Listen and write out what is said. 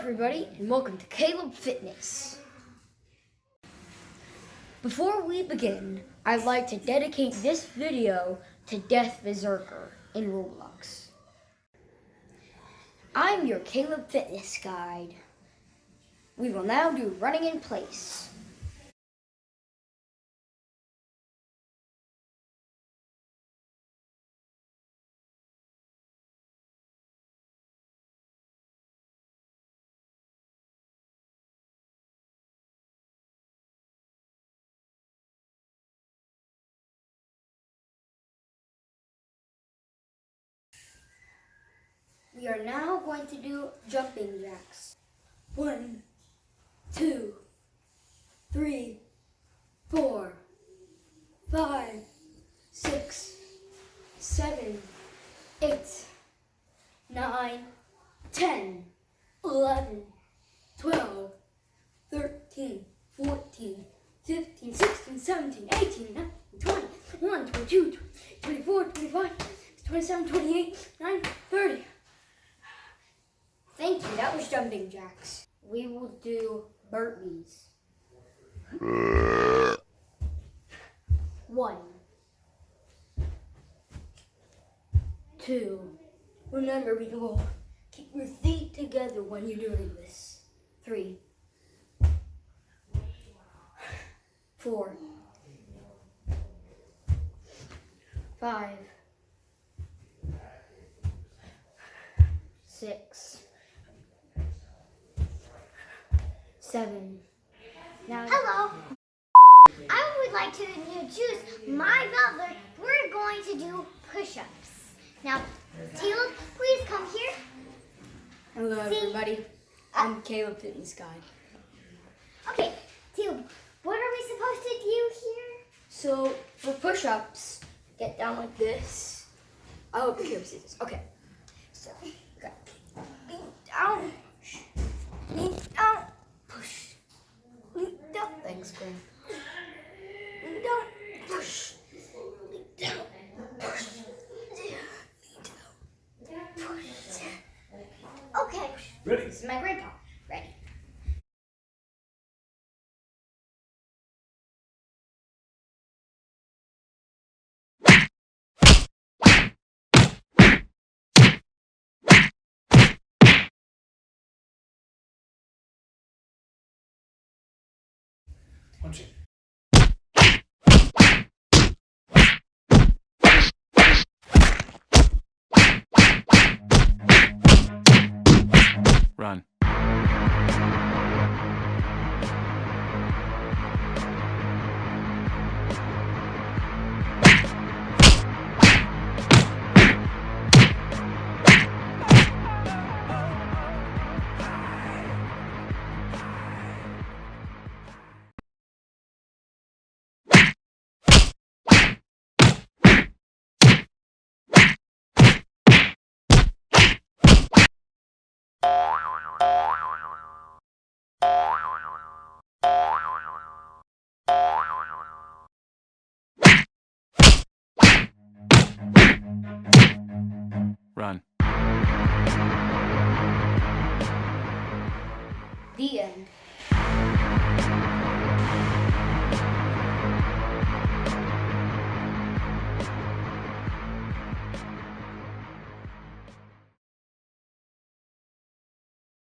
everybody, and welcome to Caleb Fitness. Before we begin, I'd like to dedicate this video to Death Berserker in Roblox. I'm your Caleb Fitness guide. We will now do running in place. We are now going to do jumping jacks. 1, 2, 3, 4, 5, 6, 7, 8, 9, 10, 11, 12, 13, 14, 15, 16, 17, 18, 19, 20, 21, 22, 24, 25, 27, 28, 9, 30. Thank you, that was jumping jacks. We will do burpees. 1, 2. Remember, we will keep your feet together when you're doing this. 3, 4, 5, 6, 7. Now, hello. I would like to introduce my butler. We're going to do push-ups. Now, Caleb, please come here. hello everybody. I'm Caleb Fitness Guide. Okay, Caleb, what are we supposed to do here? So for push-ups, get down like this. I hope you can see this. Okay. So okay. Lean down. Lean down. Push. Lean down. Thanks, Glenn. Lean down. Push. Lean down. Push. Lean down. Push. Okay. Ready? This is my grandpa. Ready. Punch it. Run. Run. The end.